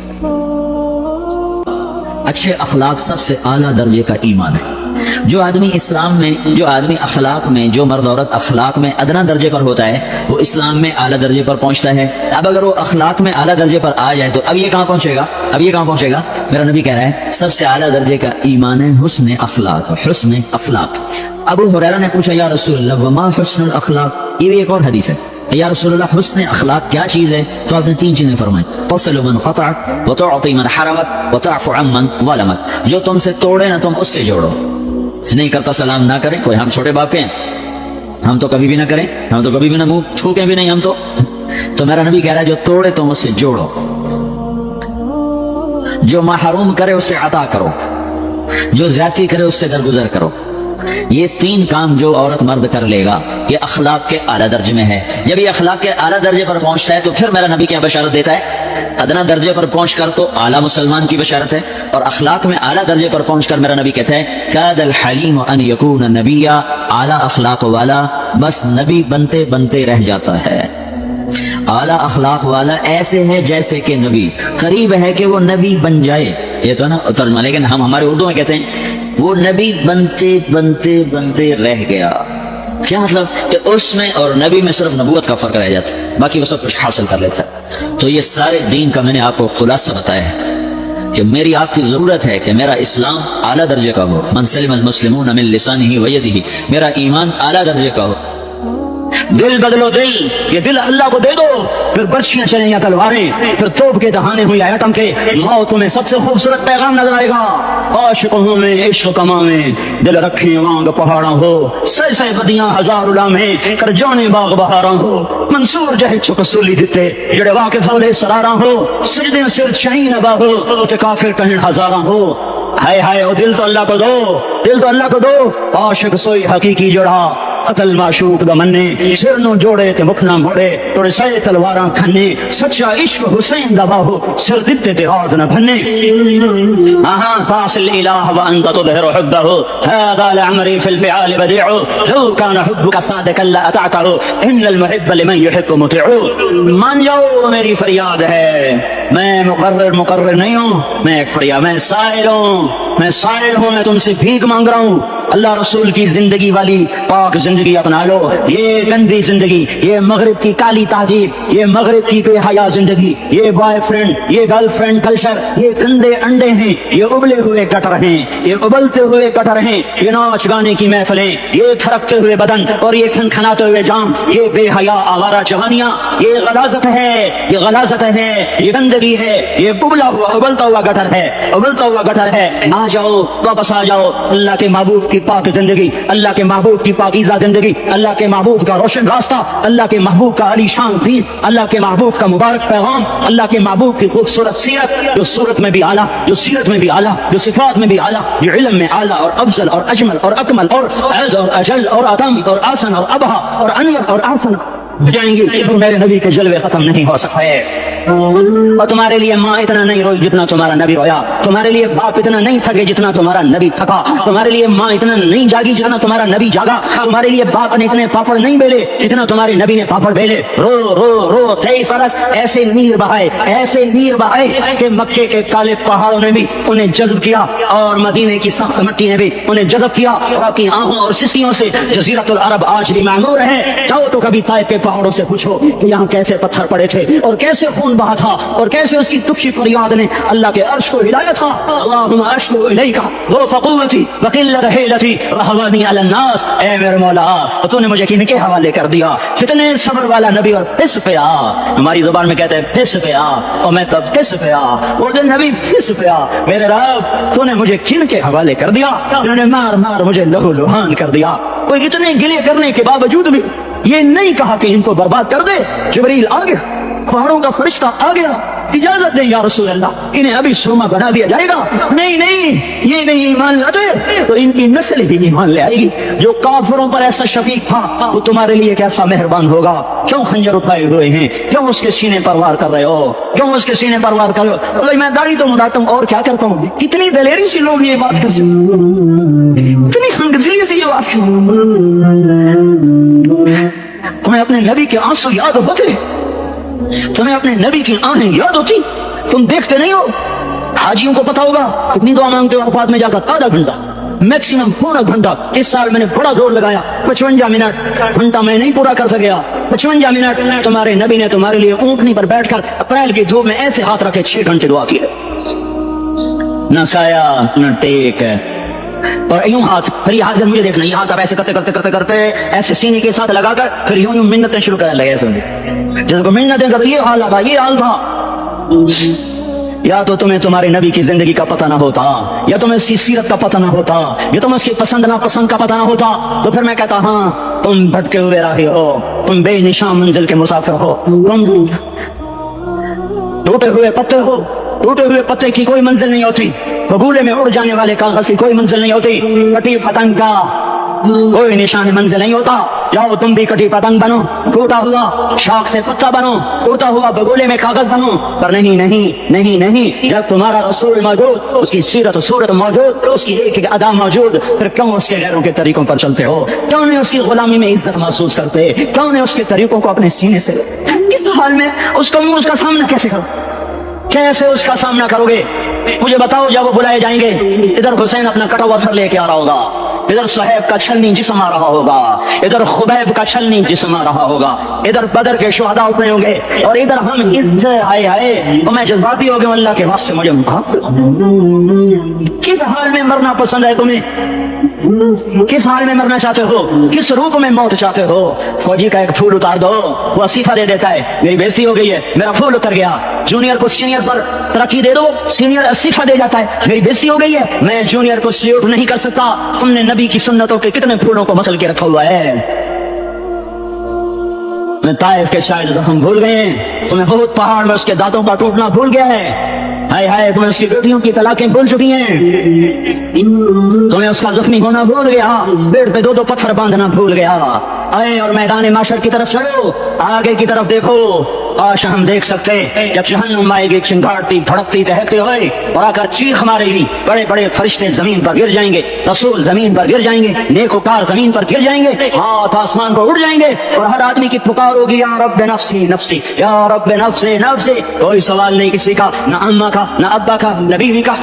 اچھے اخلاق سب سے اعلیٰ درجے کا ایمان ہے۔ جو آدمی اسلام میں، جو آدمی اخلاق میں، جو مرد عورت اخلاق میں ادنا درجے پر ہوتا ہے وہ اسلام میں اعلیٰ درجے پر پہنچتا ہے۔ اب اگر وہ اخلاق میں اعلیٰ درجے پر آ جائے تو اب یہ کہاں پہنچے گا؟ اب یہ کہاں پہنچے گا؟ میرا نبی کہہ رہا ہے سب سے اعلیٰ درجے کا ایمان ہے حسن اخلاق، حسن اخلاق۔ ابو ہریرہ نے پوچھا یا رسول اللہ وما حسن الاخلاق، یہ بھی ایک اور حدیث ہے، یا رسول اللہ حسن اخلاق کیا چیز ہے؟ تو آپ نے 3 چیزیں فرمائی، تصل من قطعک وتعطی من حرمک وتعفو عن من ظلمک، جو تم سے توڑے نہ تم اس سے جوڑو، نہیں کرتا سلام نہ کریں، کوئی ہم چھوٹے باپ کے ہیں، ہم تو کبھی بھی نہ کریں، ہم تو کبھی بھی نہ منہ تھوکیں بھی نہیں، ہم تو میرا نبی کہہ رہا ہے جو توڑے تم اس سے جوڑو، جو محروم کرے اس سے عطا کرو، جو زیادتی کرے اس سے درگزر کرو۔ یہ 3 کام جو عورت مرد کر لے گا یہ اخلاق کے اعلیٰ درجے میں ہے۔ جب یہ اخلاق کے اعلیٰ درجے پر پہنچتا ہے تو پھر میرا نبی کیا بشارت دیتا ہے؟ ادنا درجے پر پہنچ کر تو اعلیٰ مسلمان کی بشارت ہے، اور اخلاق میں اعلیٰ درجے پر پہنچ کر میرا نبی کہتا ہے کاد الحلیم ان یکون نبیا، اعلیٰ اخلاق والا بس نبی بنتے بنتے رہ جاتا ہے۔ اعلیٰ اخلاق والا ایسے ہے جیسے کہ نبی، قریب ہے کہ وہ نبی بن جائے، یہ تو ہے نا ترجمہ، لیکن ہم ہمارے اردو میں کہتے ہیں وہ نبی بنتے بنتے بنتے رہ گیا۔ کیا مطلب کہ اس میں اور نبی میں صرف نبوت کا فرق رہ جاتا ہے، باقی وہ سب کچھ حاصل کر لیتا ہے۔ تو یہ سارے دین کا میں نے آپ کو خلاصہ بتایا ہے کہ میری آپ کی ضرورت ہے کہ میرا اسلام اعلیٰ درجے کا ہو، من سلم المسلمون من لسانہ ویدہ، میرا ایمان اعلیٰ درجے کا ہو۔ دل بدلو دل، یہ دل اللہ کو دے دو، پھر برچیاں چلیں یا تلواریں، پھر توپ کے دہانے ہوئی ایٹم کے، موت میں سب سے خوبصورت پیغام نظر آئے گا۔ عاشقوں میں عشق کما میں دل رکھی وانگ پہاڑاں ہو، سہ سہ بدیاں ہزار لامے کر جانے باغ بہاراں ہو، منصور جہد چک سولی دتے جڑے واقف ہولے سراراں ہو، سجدے سر شہین ابا ہو تے کافر کہیں ہزاراں ہو۔ ہائے ہائے او دل تو اللہ کو دو، دل تو اللہ کو دو۔ عاشق سوئی حقیقی جڑا قتل معشوق دا منے، سر نو جوڑے تے مکھ نہ موڑے، توڑے سائے تلواراں کھنے، سچا عشق حسین دا باہو، سر دتے تے آز نہ بھنے۔ پاس الالہ وانت تظہر حبہ، هذا لعمری فی الفعال بدیع، لو کان حبک صادقا لأطعتہ، ان المحب لمن یحب مطیع۔ مان جاؤ میری فریاد ہے، میں مقرر نہیں ہوں، میں ایک فریاد، میں سائل ہوں، میں تم سے بھیک مانگ رہا ہوں۔ اللہ رسول کی زندگی والی پاک زندگی اپنا لو. یہ گندی زندگی، یہ مغرب کی کالی تہذیب، یہ مغرب کی بے حیا زندگی، یہ بوائے فرینڈ، یہ گرل فرینڈ کلچر، یہ گندے انڈے ہیں، یہ ابلے ہوئے گٹر ہیں، یہ ابلتے ہوئے گٹر ہیں، یہ ناچ گانے کی محفلیں، یہ تھرکتے ہوئے بدن اور یہ کھنکھناتے ہوئے جام، یہ بے حیا آوارہ جوانیاں، یہ غلاظت ہے، یہ غلاظت ہے، یہ گندگی ہے، یہ ابلتا ہوا گٹر ہے، ابلتا ہوا گٹر ہے. آ جاؤ، واپس آ جاؤ اللہ کے محبوب کی پاک زندگی، اللہ کے محبوب کی پاکیزہ زندگی، اللہ کے محبوب کا روشن راستہ، اللہ کے محبوب کا علی شان دین، اللہ کے محبوب کا مبارک پیغام، اللہ کے محبوب کی خوبصورت سیرت، جو صورت میں بھی اعلیٰ، جو سیرت میں بھی اعلیٰ، جو صفات میں بھی اعلیٰ، جو علم میں اعلیٰ اور افضل اور اجمل اور اکمل اور اعز اور اجل اور اتم اور آسن اور ابہا اور انور اور احسن ہو جائیں گی. میرے نبی کے جلوے ختم نہیں ہو سکتے. اور تمہارے لیے ماں اتنا نہیں روئی جتنا تمہارا نبی رویا، تمہارے لیے باپ اتنا نہیں تھکے جتنا تمہارا نبی تھکا، تمہارے لیے ماں اتنا نہیں جاگی جتنا تمہارا نبی جاگا، تمہارے لیے باپ نے اتنے پاپڑ نہیں بیلے جتنا تمہارے نبی نے پاپڑ بیلے. رو رو رو 23 برس ایسے نیر بہائے، ایسے نیر بہائے کہ مکے کے کالے پہاڑوں نے بھی انہیں جذب کیا اور مدینے کی سخت مٹی نے بھی انہیں جذب کیا. اور کی آہوں اور سسکیوں سے جزیرۃ العرب آج بھی معمور ہے. جاؤ تو کبھی طائف کے پہاڑوں سے پوچھو کہ یہاں کیسے پتھر پڑے تھے اور کیسے خون بہا تھا اور کیسے اس کی دکھی فریاد نے اللہ کے عرش کو ہلایا تھا. اللہم اشکو الیک ضعف قوتی وقلت حیلتی رہوانی علی الناس. اے میرے مولا، تو نے مجھے کن کے حوالے کر دیا؟ کتنے صبر والا نبی اور پس پیا. ہماری زبان میں کہتے ہیں پس پیا، اور میں تب پس پیا، وہ جو نبی پس پیا. میرے رب، تو نے مجھے کن کے حوالے کر دیا؟ انہوں نے مار مار مجھے لہو لہان کر دیا. کوئی اتنے گلے کرنے کے باوجود بھی یہ نہیں کہا کہ ان کو برباد کر دے. جبریل آ گیا، پہاڑوں کا فرشتہ آ گیا، اجازت دیں یا رسول اللہ، انہیں ابھی سرما بنا دیا جائے گا. نہیں نہیں، یہ نہیں ایمان لاتے تو ان کی نسل بھی ایمان لے آئے گی. جو کافروں پر ایسا شفیق تھا وہ تمہارے لیے کیسا مہربان ہوگا. کیوں خنجر اٹھائے ہوئے ہیں؟ کیوں اس کے سینے پر وار کر رہے ہو؟ کیوں اس کے سینے پر وار کر رہے ہو؟ بھائی میں داڑھی تو مڑاتا ہوں اور کیا کرتا ہوں. کتنی دلیری سے لوگ یہ بات کر سکتے، کتنی خنگدلی سے یہ بات کر. تمہیں اپنے نبی کے آنسو یاد ہوتے، تمہیں اپنے نبی کی آہیں یاد ہوتی؟ تم دیکھتے نہیں ہو؟ حاجیوں کو پتا ہوگا کتنی دعا مانگتے ہو عرفات میں جا کر؟ آدھا گھنٹہ، میکسیمم پورا گھنٹہ. اس سال میں نے بڑا زور لگایا، 55 منٹ. گھنٹہ میں نہیں پورا کر سکیا، 55 منٹ تمہارے نبی نے تمہارے لیے اونٹنی پر بیٹھ کر اپریل کی دھوپ میں ایسے ہاتھ رکھے 6 گھنٹے دعا کیے. نہ سایہ نہ ٹیک، اور یوں ہاتھ، پھر یہ ہاتھ مجھے دیکھنا، یہ ہاتھ آپ ایسے کرتے کرتے کرتے کرتے ایسے سینے کے ساتھ لگا کر پھر یوں منتیں شروع کرنے لگے. ایسے جس کو منتیں کر، یہ حال تھا، یہ حال تھا. یا تو تمہیں تمہارے نبی کی زندگی کا پتہ نہ ہوتا، یا تمہیں اس کی سیرت کا پتہ نہ ہوتا، یا تمہیں اس کی پسند ناپسند کا پتہ نہ ہوتا. تو پھر میں کہتا ہاں تم بھٹکے ہوئے راہی ہو، تم بے نشان منزل کے مسافر ہو، تم ٹوٹے ہوئے پتے ہو. ٹوٹے ہوئے پتے کی کوئی منزل نہیں ہوتی، بگولے میں اڑ جانے والے کاغذ کی کوئی منزل نہیں ہوتی، کٹی پتنگ کا کوئی نشان منزل نہیں ہوتا. جاؤ تم بھی کٹی پتنگ بنو، ٹوٹا ہوا شاخ سے پتا بنو، اڑتا ہوا بگولے میں کاغذ بنو. پر نہیں نہیں نہیں نہیں، جب تمہارا رسول موجود، اس کی سیرت و صورت موجود، اس کی ایک ایک ادا موجود، پھر کیوں اس کے غیروں کے طریقوں پر چلتے ہو؟ کیوں نہیں اس کی غلامی میں عزت محسوس کرتے؟ کیوں نہیں اس کے طریقوں کو اپنے سینے سے؟ اس حال میں اس کا سامنا کیسے کرو؟ کیسے اس کا سامنا کرو گے؟ مجھے بتاؤ. جب وہ بلائے جائیں گے، ادھر حسین اپنا کٹا ہوا سر لے کے آ رہا ہوگا، ادھر صہیب کا چھلنی جسم آ رہا ہوگا، ادھر خبیب کا چھلنی جسم آ رہا ہوگا، ادھر بدر کے شہداء اٹھے ہوں گے، اور ادھر ہم ہائے ہائے. اور میں جذباتی ہو گیا، اللہ کے واسطے مجھے کس حال میں مرنا پسند ہے تمہیں؟ کس حال میں مرنا چاہتے ہو؟ کس روپ میں موت چاہتے ہو؟ فوجی کا ایک پھول اتار دو، وہ استعفیٰ دے دیتا ہے، میری بےزتی ہو گئی ہے، میرا پھول اتر گیا. جونیئر کو سینئر پر ترقی دے دو، سینئر استعفیٰ دے جاتا ہے، میری بےزتی ہو گئی ہے، میں جونیئر کو سلیوٹ نہیں کر سکتا. ہم نے نبی کی سنتوں کے کتنے پھولوں کو مسل کے رکھا ہوا ہے. میں طائف کے شاید زخم بھول گئے ہیں، تمہیں بہت پہاڑ میں اس کے دانتوں کا ٹوٹنا بھول گیا ہے. ہائے ہائے، تمہیں اس کی بیٹیوں کی طلاقیں بھول چکی ہیں، تمہیں اس کا زخمی ہونا بھول گیا، پیٹ پہ 2 پتھر باندھنا بھول گیا. آئے اور میدان معاشر کی طرف چلو، آگے کی طرف دیکھو. آج ہم دیکھ سکتے جب جہنم آئے گی چنگاڑتی بھڑکتی دہتے ہوئے اور آ کر چیخ مارے گی، بڑے بڑے فرشتے زمین پر گر جائیں گے، رسول زمین پر گر جائیں گے، نیکوکار زمین پر گر جائیں گے، ہاتھ آسمان کو اڑ جائیں گے، اور ہر آدمی کی پکار ہوگی یا رب نفسی نفسی، یا رب نفسی نفسی۔ کوئی سوال نہیں کسی کا، نہ اماں کا، نہ ابا کا، نہ بیوی کا،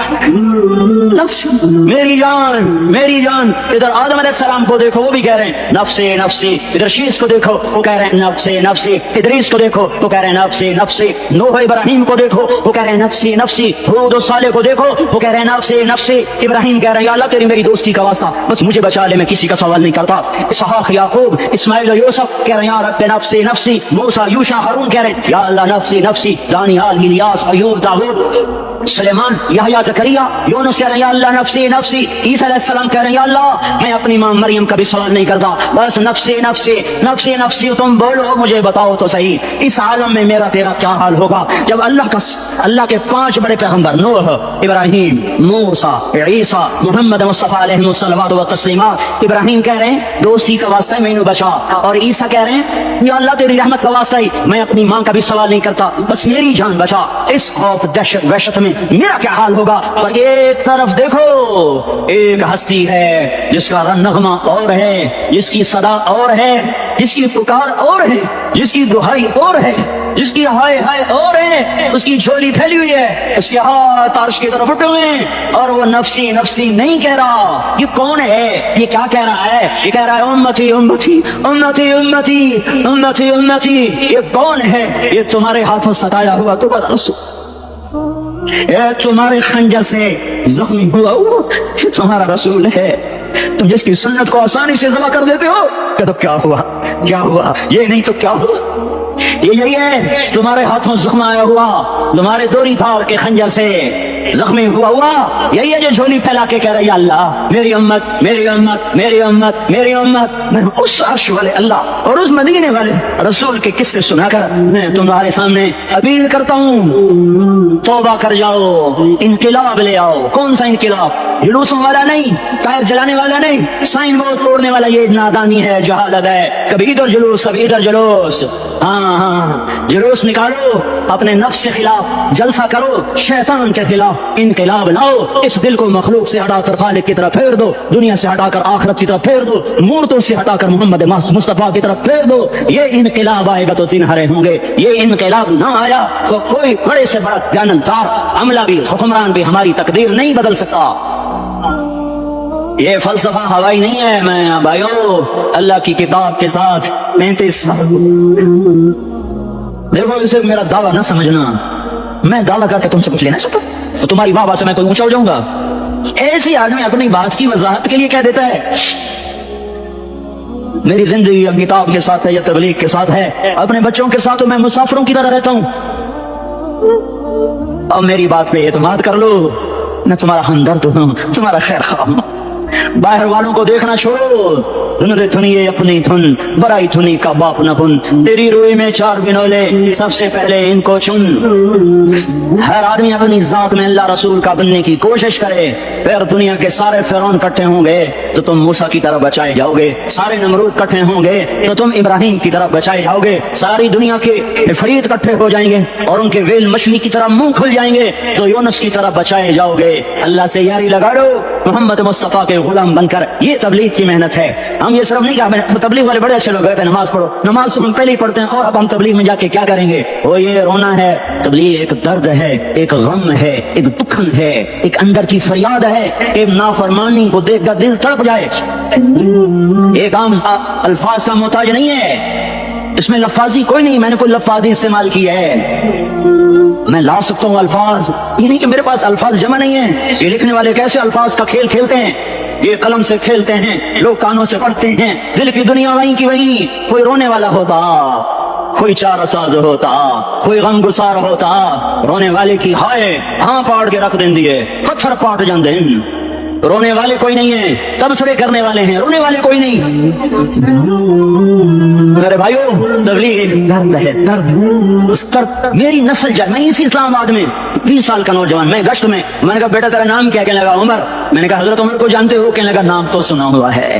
نفسی، میری جان میری جان۔ ادھر آدم علیہ السلام کو دیکھو، وہ بھی کہہ رہے ہیں نفسی نفسی، ادھر شیش کو دیکھو وہ کہہ رہے ہیں نفسی نفسی، ادریس کو دیکھو وہ کہہ رہے ہیں نفسی نفسی، نوح ابراہیم کو دیکھو وہ کہہ رہے ہیں نفسی نفسی، ہود و صالح کو دیکھو وہ کہہ رہے ہیں نفسی نفسی۔ ابراہیم کہہ رہے ہیں یا اللہ تیری میری دوستی کا واسطہ، بس مجھے بچا لے، میں کسی کا سوال نہیں کرتا۔ اسحاق یعقوب اسماعیل و یوسف کہہ رہے ہیں یا رب نفسی نفسی، موسیٰ یوشع ہارون کہہ رہے ہیں یا اللہ نفسی نفسی، دانیال الیاس ایوب داؤد سلیمان یحییٰ زکریا یونس کہہ رہے ہیں یا اللہ نفسی نفسی، عیسیٰ علیہ السلام کہہ رہے ہیں یا اللہ میں اپنی ماں مریم کا بھی سوال نہیں کرتا، بس نفسی نفسی نفسی نفسی، تم بولو مجھے بتاؤ تو صحیح اس عالم میں میرا تیرا کیا حال ہوگا جب اللہ کے 5 بڑے پیغمبر نوح، ابراہیم، موسیٰ، عیسیٰ، محمد مصطفیٰ علیہ الصلوات و تسلیمات۔ ابراہیم کہہ رہے ہیں دوستی کا واسطہ ہے مینو بچا، اور عیسیٰ کہہ رہے ہیں یا اللہ تیری رحمت کا واسطہ ہے میں اپنی ماں کا بھی سوال نہیں کرتا، بس میری جان بچا۔ اس خوف دہشت وحشت میں میرا کیا حال ہوگا؟ اور ایک طرف دیکھو ایک ہستی ہے جس کا نغمہ اور ہے، جس کی صدا اور ہے، جس کی پکار اور ہے، جس کی دہائی اور ہے، جس کی ہائے ہائے اور ہے، اس کی جھولی پھیلی ہوئی ہے، اس کے ہاتھ عرش کی طرف اٹھے ہوئے ہیں، اور وہ نفسی نفسی نہیں کہہ رہا۔ یہ کون ہے؟ یہ کیا کہہ رہا ہے؟ یہ کہہ رہا ہے امتی امتی امتی امتی امتی امتی۔ یہ کون ہے؟ یہ تمہارے ہاتھوں ستایا ہوا تمہارا رسول، یہ تمہارے خنجر سے زخمی ہوا یہ تمہارا رسول ہے، تم جس کی سنت کو آسانی سے ذبح کر دیتے ہو۔ کہ تو کیا ہوا کیا ہوا؟ یہ نہیں تو کیا ہوا؟ یہ یہی ہے تمہارے ہاتھوں زخم آیا ہوا، تمہارے دوری دھار کے خنجر سے زخمی ہوا یہی ہے جو جھولی پھیلا کے کہہ رہی ہے اللہ میری امت میری امت میری امت میری امت۔ میں اس عرش والے اللہ اور اس مدینے والے رسول کے قصے سنا کر میں تمہارے سامنے اپیل کرتا ہوں توبہ کر جاؤ، انقلاب لے آؤ۔ کون سا انقلاب؟ جلوسوں والا نہیں، ٹائر جلانے والا نہیں، سائن بورڈ توڑنے والا یہ نادانی ہے، جہالت ہے۔ کبھی ادھر جلوس کبھی ادھر جلوس، ہاں جلوس نکالو اپنے نفس کے خلاف، جلسہ کرو شیطان کے خلاف، انقلاب لاؤ۔ اس دل کو مخلوق سے ہٹا کر خالق کی طرف پھیر دو، دنیا سے ہٹا کر آخرت کی طرف پھیر دو، مورتوں سے ہٹا کر محمد مصطفیٰ کی طرف پھیر دو۔ یہ انقلاب آئے گا تو دن ہرے ہوں گے، یہ انقلاب نہ آیا تو کوئی بڑے سے بڑا جانبدار عملہ بھی حکمران بھی ہماری تقدیر نہیں بدل سکتا۔ یہ فلسفہ ہوائی نہیں ہے میں بھائیو، اللہ کی کتاب کے ساتھ 35 سال دیکھو، اسے میرا دعویٰ نہ سمجھنا، میں دعویٰ کر کے تم سے کچھ لینا چاہتا ہوں تو تمہاری واہ سے میں کوئی اونچا ہو جاؤں گا؟ ایسی آدمی اپنی بات کی وضاحت کے لیے کہہ دیتا ہے میری زندگی یا کتاب کے ساتھ ہے یا تبلیغ کے ساتھ ہے، اپنے بچوں کے ساتھ میں مسافروں کی طرح رہتا ہوں۔ اب میری بات پہ اعتماد کر لو، میں تمہارا ہمدرد ہوں، تمہارا خیر خواہ ہوں۔ باہر والوں کو دیکھنا چھوڑو، دھنرے دھنیے اپنی دھن، برائی دھنی کا باپ نہ بن، تیری روئی میں 4 بنولے سب سے پہلے ان کو چن۔ ہر آدمی اپنی ذات میں اللہ رسول کا بننے کی کوشش کرے، پھر دنیا کے سارے فرعون کٹھے ہوں گے تو تم موسیٰ کی طرح بچائے جاؤ گے، سارے نمرود کٹھے ہوں گے تو تم ابراہیم کی طرح بچائے جاؤ گے، ساری دنیا کے عفریت کٹھے ہو جائیں گے اور ان کے ویل مچھلی کی طرح منہ کھل جائیں گے تو یونس کی طرح بچائے جاؤ گے۔ اللہ سے یاری لگا لو، محمد مصطفیٰ کے غلام بن کر، یہ تبلیغ کی محنت ہے۔ ہم یہ صرف نہیں کہا تبلیغ والے بڑے اچھے لوگ کہتے ہیں نماز پڑھو، نماز ہم پہلے ہی پڑھتے ہیں، اور اب ہم تبلیغ میں جا کے کیا کریں گے؟ وہ یہ رونا ہے، تبلیغ ایک درد ہے، ایک غم ہے، ایک دکھن ہے، ایک اندر کی فریاد ہے، ایک نافرمانی کو دیکھ کر دل تڑپ جائے۔ ایک عام الفاظ کا محتاج نہیں ہے، اس میں لفاظی کوئی نہیں، میں نے کوئی لفاظی استعمال کی ہے، میں لا سکتا ہوں الفاظ، یہ نہیں کہ میرے پاس الفاظ جمع نہیں ہیں۔ یہ لکھنے والے کیسے الفاظ کا کھیل کھیلتے ہیں، یہ قلم سے کھیلتے ہیں، لوگ کانوں سے پڑھتے ہیں، دل کی دنیا وہیں کی وہیں، کوئی رونے والا ہوتا، کوئی چارہ ساز ہوتا، کوئی غم گسار ہوتا، رونے والے کی ہائے ہاں پاڑ کے رکھ دیں دیے، پتھر پاٹ جاندے ہیں۔ رونے والے کوئی نہیں ہیں، تبصرے کرنے والے ہیں، رونے والے کوئی نہیں۔ میرے بھائیو، تبلیغ درد ہے، درد، اس درد میری نسل جائے۔ میں اسی اسلام آباد میں 20 سال کا نوجوان، میں گشت میں نے کہا بیٹا تیرا نام کیا؟ کہنے لگا عمر۔ میں نے کہا حضرت عمر کو جانتے ہو؟ کہنے لگا نام تو سنا ہوا ہے۔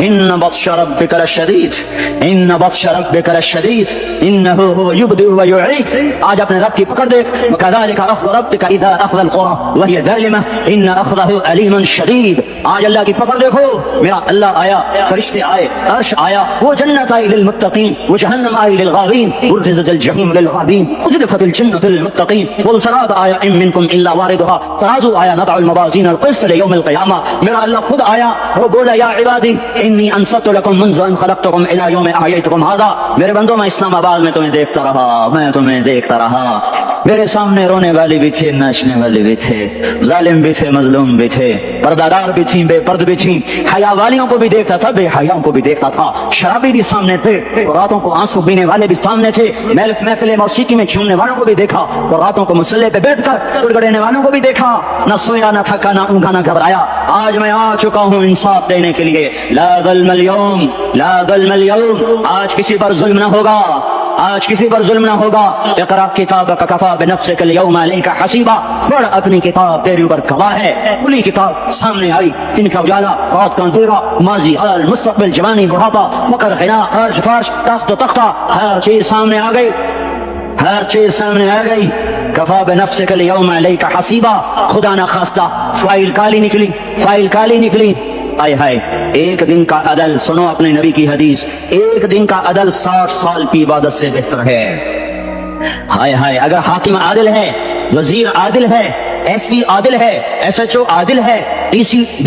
إن بطش ربك لشديد إن بطش ربك لشديد إنه هو يبدئ ويعيد. آج اپنے رب کی پکڑ دیکھ. وكذلك أخذ ربك إذا أخذ القرى وهي ظالمة إن أخذه أليم شديد. آج اللہ کی پکڑ دیکھو. میرا اللہ آیا, فرشتے آئے, عرش آیا, وہ جنت آئی للمتقین, وہ جہنم آئی للغاوین, برزت الجحیم للغابین, أزلفت الجنة للمتقین, والصراط آیا إن منكم إلا واردها, ترازو آیا نضع الموازين القسط ليوم القيامة. میرا اللہ خود آیا, وہ بولا یا عبادی انی انصت لکم منذ ان خلقتکم الى یوم احییتکم هذا. میرے بندوں میں اسلام آباد میں تمہیں دیکھتا رہا, میں تمہیں دیکھتا رہا. میرے سامنے رونے والے بھی تھے, ناچنے والے بھی تھے, ظالم بھی تھے, مظلوم بھی تھے, پردہ دار بھی تھیں, بے پرد بھی تھیں, حیا والیوں کو بھی دیکھتا تھا, بے حیاؤں کو بھی دیکھتا تھا, شرابی بھی سامنے تھے, اور راتوں کو آنسو پینے والے بھی سامنے تھے, محفل موسیقی میں جھومنے والوں کو بھی دیکھا, اور راتوں کو مسلح پہ بیٹھ کر گڑگڑانے والوں کو بھی دیکھا. نہ سویا, نہ تھکا, نہ اونگا, نہ گھبرایا. آج میں آ چکا ہوں انصاف دینے کے لیے. لا ظلم اليوم, لا ظلم اليوم. آج کسی پر ظلم نہ ہوگا, آج کسی پر ظلم نہ ہوگا. اقرا کتابک کفا بنفسک اليوم علیک حسیبا. پڑھ اپنی کتاب, تیرے اوپر گواہ ہے. کھلی کتاب سامنے آئی, دن کا اجالا, رات کا اندھیرا, ماضی, حال, مستقبل, جوانی, بڑھاپا, فقر, غنا, عرش, فرش, تخت, تختہ, ہر چیز سامنے آ گئی, ہر چیز سامنے آ گئی. کفا بنفسک اليوم علیک حسیبا. خدا نہ خواستہ فائل کالی نکلی, فائل کالی نکلی. آئے ہائے, ایک دن کا عدل, سنو اپنے نبی کی حدیث, ایک دن کا عدل 60 سال کی عبادت سے بہتر ہے. ہائے ہائے, اگر حاکم عادل ہے, وزیر عادل ہے, ایس پی عادل ہے, ایس ایچ او عادل ہے, ڈی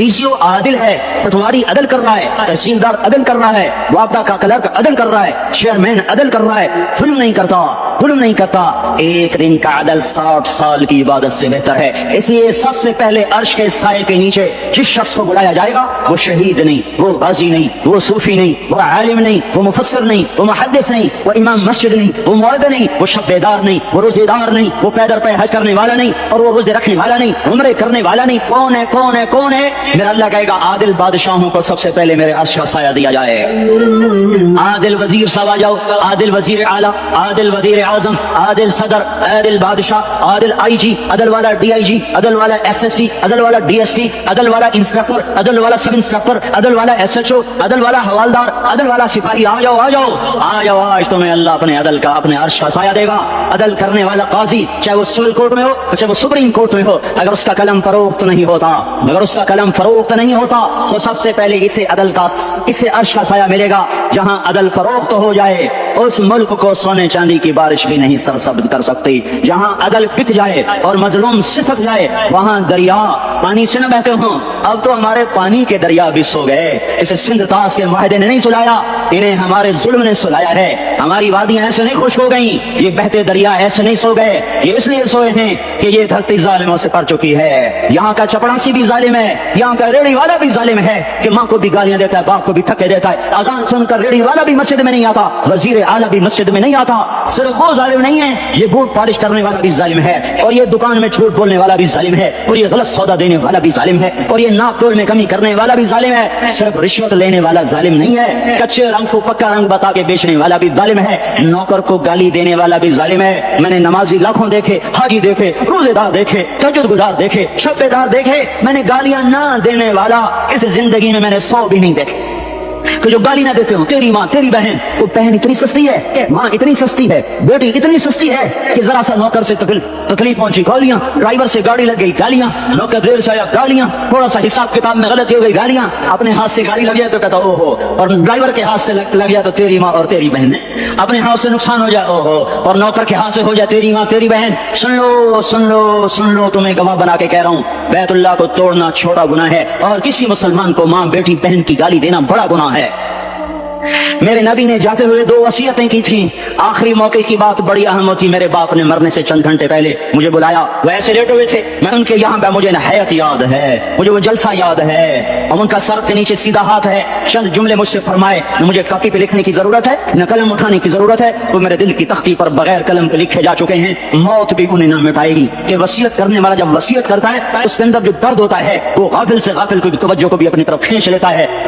سی او عادل ہے, پٹواری عدل کر رہا ہے, تحصیلدار عدل کر رہا ہے, وابڈا کا کلرک عدل کر رہا ہے, چیئرمین عدل کر رہا ہے, ظلم نہیں کرتا, ظلم نہیں کرتا. ایک دن کا عدل 60 سال کی عبادت سے بہتر ہے. اس لیے سب سے پہلے عرش کے سائے کے نیچے جس شخص کو بلایا جائے گا وہ شہید نہیں, وہ غازی نہیں, وہ صوفی نہیں, وہ عالم نہیں, وہ مفسر نہیں, وہ محدث نہیں, وہ امام مسجد نہیں, وہ مؤذن نہیں, وہ شب بیدار نہیں, وہ روزے دار نہیں, وہ پیدر پہ حج کرنے والا نہیں, اور وہ روزے رکھنے والا نہیں, عمرے کرنے والا نہیں. کون ہے, کون ہے, کون ہے؟ میرا اللہ کہے گا عادل بادشاہوں کو سب سے پہلے میرے عرش کا سایہ دیا جائے. عادل وزیر صاحب آ جاؤ, عادل وزیر اعلیٰ, عادل وزیر اعظم, عادل صدر, عادل بادشاہ, عادل آئی جی, عدل والا ڈی آئی جی, عدل والا ایس ایس پی, عدل والا ڈی ایس پی, عدل والا انسپکٹر, عدل والا سب انسپکٹر, عدل والا ایس ایچ او, عدل والا حوالدار, عدل والا سپاہی. آ جاؤ, آ جاؤ, آ جاؤ. آج تمہیں اللہ اپنے عدل کا, اپنے عرش کا سایہ دے گا. عدل کرنے والا قاضی, چاہے وہ سول کورٹ میں ہو, چاہے وہ سپریم کورٹ میں ہو, اگر اس کا قلم فروخت نہیں ہوتا, اگر اس کا قلم فروخت نہیں ہوتا, تو سب سے پہلے اسے عدل کا, اسے عرش کا سایہ ملے گا. جہاں عدل فروخت ہو جائے اس ملک کو سونے چاندی کی بارش بھی نہیں سرسبز کر سکتی. جہاں عدل بک جائے اور مظلوم سسک جائے وہاں دریا پانی سے نہ بہتے ہوں. اب تو ہمارے پانی کے دریا بھی سو گئے. اسے سندھ طاس کے معاہدے نے نہیں سلایا, انہیں ہمارے ظلم نے سلایا ہے. ہماری وادیاں ایسے نہیں خوش ہو گئیں, یہ بہتے دریا ایسے نہیں سو گئے. یہ اس لیے سوئے ہیں کہ یہ دھرتی ظالموں سے بھر چکی ہے. یہاں کا چپڑاسی بھی ظالم ہے, یہاں کا ریڑھی والا بھی ظالم ہے کہ ماں کو بھی گالیاں دیتا ہے, باپ کو بھی تھکے دیتا ہے. اذان سن کر ریڑھی والا بھی مسجد میں نہیں آتا, وزیر اعلیٰ بھی مسجد میں نہیں آتا. صرف وہ ظالم نہیں ہے, یہ بوٹ پالش کرنے والا بھی ظالم ہے, اور یہ دکان میں جھوٹ بولنے والا بھی ظالم ہے, اور یہ غلط سودا دینے والا بھی ظالم ہے, اور یہ ناپ تول میں کمی کرنے والا بھی ظالم ہے. صرف رشوت لینے والا ظالم نہیں ہے, کچے رنگ کو پکا رنگ بتا کے بیچنے والا بھی ظالم ہے, نوکر کو گالی دینے والا بھی ظالم ہے. میں نے نمازی لاکھوں دیکھے, حاجی دیکھے, روزے دار دیکھے, تہجد گزار دیکھے, شب دار دیکھے, میں نے گالیاں نہ دینے والا اس زندگی میں نے 100 بھی نہیں دیکھے کہ جو گالی نہ دیتے ہوں. تیری ماں, تیری بہن, وہ بہن اتنی سستی ہے, ماں اتنی سستی ہے, بیٹی اتنی سستی ہے کہ ذرا سا نوکر سے تکلیف پہنچی گالیاں, ڈرائیور سے گاڑی لگ گئی گالیاں, نوکر دیر سے آیا گالیاں, تھوڑا سا حساب کتاب میں غلطی ہو گئی گالیاں, اپنے ہاتھ سے گاڑی لگ جائے تو کہتا او ہو, اور ڈرائیور کے ہاتھ سے لگ گیا تو تیری ماں اور تیری بہن, اپنے ہاتھ سے نقصان ہو جائے او ہو, اور نوکر کے ہاتھ سے ہو جائے تیری ماں تیری بہن. سن لو, سن لو, سن لو, تمہیں گواہ بنا کے کہہ رہا ہوں, بیت اللہ کو توڑنا چھوٹا گناہ ہے, اور کسی مسلمان کو ماں, بیٹی, بہن کی گالی دینا بڑا گناہ ہے. میرے نبی نے جاتے ہوئے 2 وصیتیں کی تھیں. آخری موقع کی بات بڑی اہم ہوتی. میرے باپ نے مرنے سے چند گھنٹے پہلے مجھے بلایا, وہ ایسے لیٹے ہوئے تھے, میں ان کے یہاں پہ, مجھے حیات یاد ہے, مجھے وہ جلسہ یاد ہے, اور ان کا سر کے نیچے سیدھا ہاتھ ہے. چند جملے مجھ سے فرمائے, نہ مجھے کاپی پہ لکھنے کی ضرورت ہے, نہ قلم اٹھانے کی ضرورت ہے, وہ میرے دل کی تختی پر بغیر قلم کے لکھے جا چکے ہیں. موت بھی انہیں نہ مٹائے گی کہ وصیت کرنے والا جب وصیت کرتا ہے اس کے اندر جو درد ہوتا ہے وہ غافل سے غافل کی توجہ کو بھی اپنی طرف کھینچ لیتا ہے.